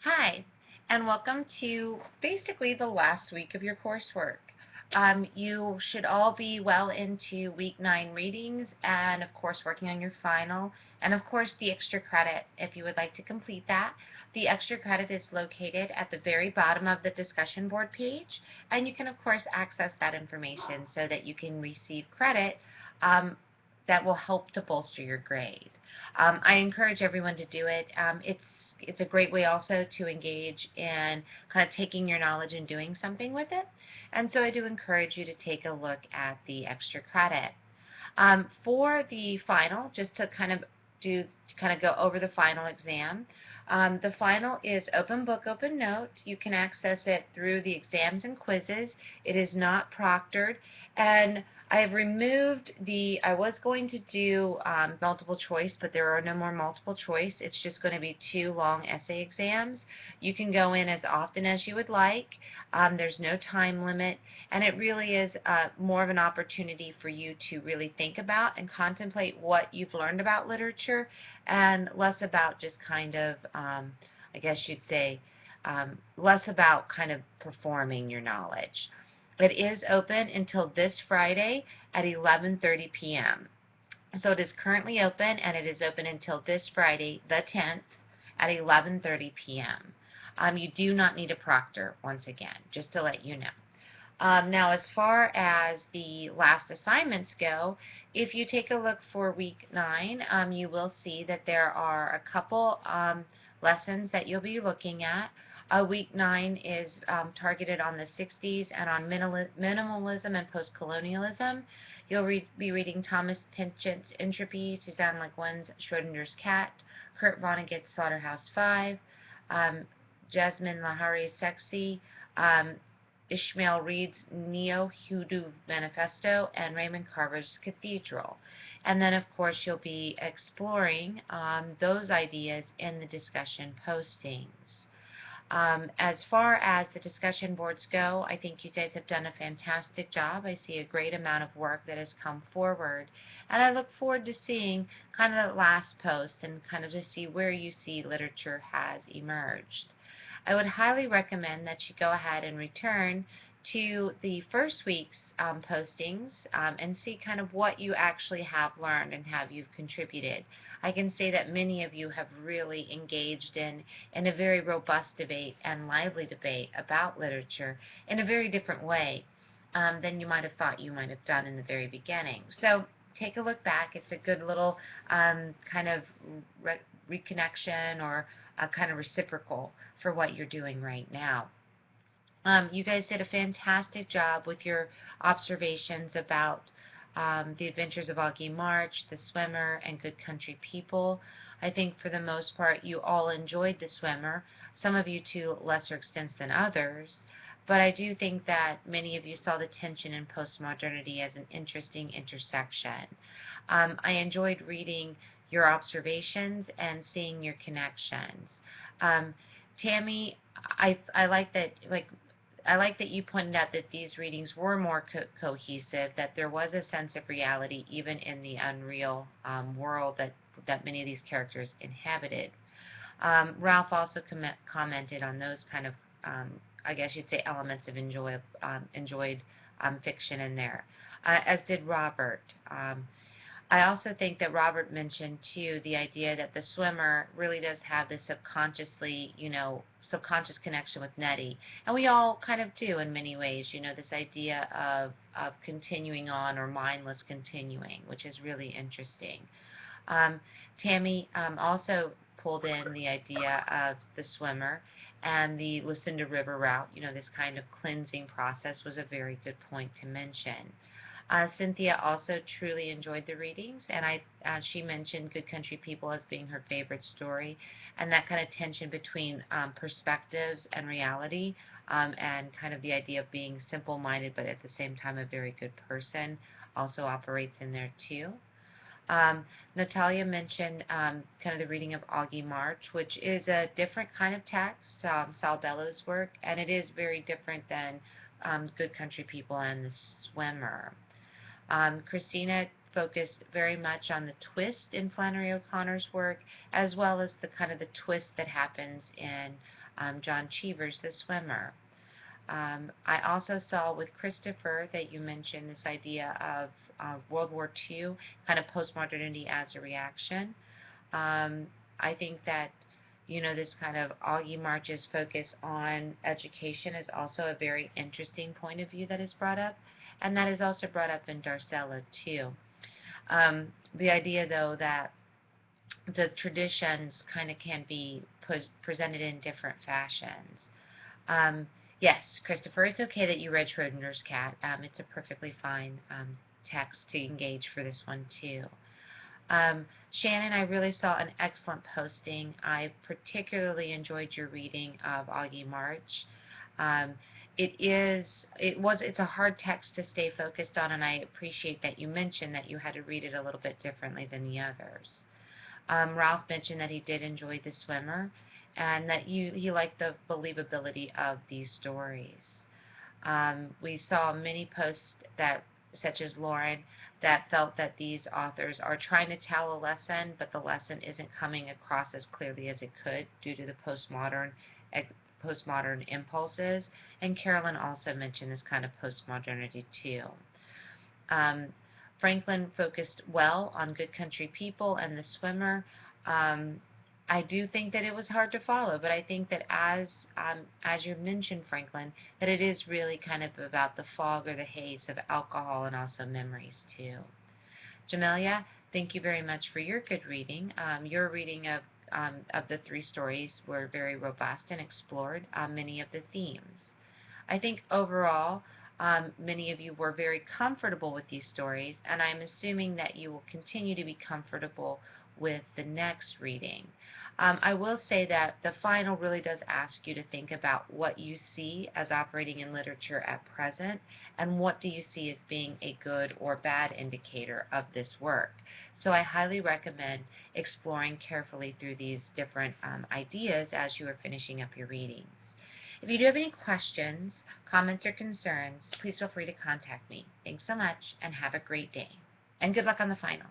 Hi, and welcome to basically the last week of your coursework. You should all be well into week 9 readings and, of course, working on your final, and, of course, the extra credit if you would like to complete that. The extra credit is located at the very bottom of the discussion board page, and you can, of course, access that information so that you can receive credit that will help to bolster your grade. I encourage everyone to do it. It's a great way also to engage in kind of taking your knowledge and doing something with it. And so I do encourage you to take a look at the extra credit. For the final, just to kind of go over the final exam. The final is open book, open note. You can access it through the exams and quizzes. It is not proctored, and I have removed I was going to do multiple choice, but there are no more multiple choice. It's just going to be 2 long essay exams. You can go in as often as you would like. There's no time limit, and it really is more of an opportunity for you to really think about and contemplate what you've learned about literature, and less about just kind of, I guess you'd say, less about kind of performing your knowledge. It is open until this Friday at 11:30 p.m. So it is currently open, and it is open until this Friday, the 10th, at 11:30 p.m. You do not need a proctor, once again, just to let you know. Now, as far as the last assignments go, if you take a look for week 9, you will see that there are a couple lessons that you'll be looking at. Week 9 is targeted on the 60s and on minimalism and post-colonialism. You'll be reading Thomas Pynchon's Entropy, Suzanne Le Guin's Schrodinger's Cat, Kurt Vonnegut's Slaughterhouse-Five, Jasmine Lahari's Sexy, Ishmael Reed's Neo-Hoodoo Manifesto, and Raymond Carver's Cathedral. And then, of course, you'll be exploring those ideas in the discussion postings. As far as the discussion boards go, I think you guys have done a fantastic job. I see a great amount of work that has come forward, and I look forward to seeing kind of the last post and kind of to see where you see literature has emerged. I would highly recommend that you go ahead and return to the first week's postings and see kind of what you actually have learned and have you've contributed. I can say that many of you have really engaged in a very robust debate and lively debate about literature in a very different way than you might have thought you might have done in the very beginning. So take a look back. It's a good little kind of reconnection or a kind of reciprocal for what you're doing right now. You guys did a fantastic job with your observations about the Adventures of Augie March, The Swimmer, and Good Country People. I think for the most part you all enjoyed The Swimmer, some of you to lesser extents than others, but I do think that many of you saw the tension in postmodernity as an interesting intersection. I enjoyed reading your observations and seeing your connections. Tammy, I like that, I like that you pointed out that these readings were more cohesive, that there was a sense of reality even in the unreal world that many of these characters inhabited. Ralph also commented on those kind of, I guess you'd say, elements of enjoyed fiction in there, as did Robert. I also think that Robert mentioned, too, the idea that The Swimmer really does have this subconscious connection with Nettie. And we all kind of do in many ways, this idea of continuing on or mindless continuing, which is really interesting. Tammy also pulled in the idea of The Swimmer and the Lucinda River route. This kind of cleansing process was a very good point to mention. Cynthia also truly enjoyed the readings, and she mentioned Good Country People as being her favorite story, and that kind of tension between perspectives and reality, and kind of the idea of being simple-minded but at the same time a very good person also operates in there too. Natalia mentioned kind of the reading of Augie March, which is a different kind of text, Saul Bellows' work, and it is very different than Good Country People and The Swimmer. Christina focused very much on the twist in Flannery O'Connor's work, as well as the kind of the twist that happens in John Cheever's The Swimmer. I also saw with Christopher that you mentioned this idea of World War II, kind of postmodernity as a reaction. I think that this kind of Augie March's focus on education is also a very interesting point of view that is brought up, and that is also brought up in Darcella too. The idea, though, that the traditions kind of can be presented in different fashions. Yes, Christopher, it's okay that you read Schrodinger's Cat. It's a perfectly fine text to engage for this one too. Shannon, I really saw an excellent posting. I particularly enjoyed your reading of Augie March. It's a hard text to stay focused on, and I appreciate that you mentioned that you had to read it a little bit differently than the others. Ralph mentioned that he did enjoy The Swimmer, and that he liked the believability of these stories. We saw many posts such as Lauren, that felt that these authors are trying to tell a lesson, but the lesson isn't coming across as clearly as it could due to the postmodern impulses. And Carolyn also mentioned this kind of postmodernity too. Franklin focused well on Good Country People and The Swimmer. I do think that it was hard to follow, but I think that as you mentioned, Franklin, that it is really kind of about the fog or the haze of alcohol and also memories too. Jamelia, thank you very much for your good reading. Your reading of the 3 stories were very robust and explored many of the themes. I think overall, many of you were very comfortable with these stories, and I'm assuming that you will continue to be comfortable with the next reading. I will say that the final really does ask you to think about what you see as operating in literature at present, and what do you see as being a good or bad indicator of this work. So I highly recommend exploring carefully through these different ideas as you are finishing up your readings. If you do have any questions, comments, or concerns, please feel free to contact me. Thanks so much, and have a great day. And good luck on the final.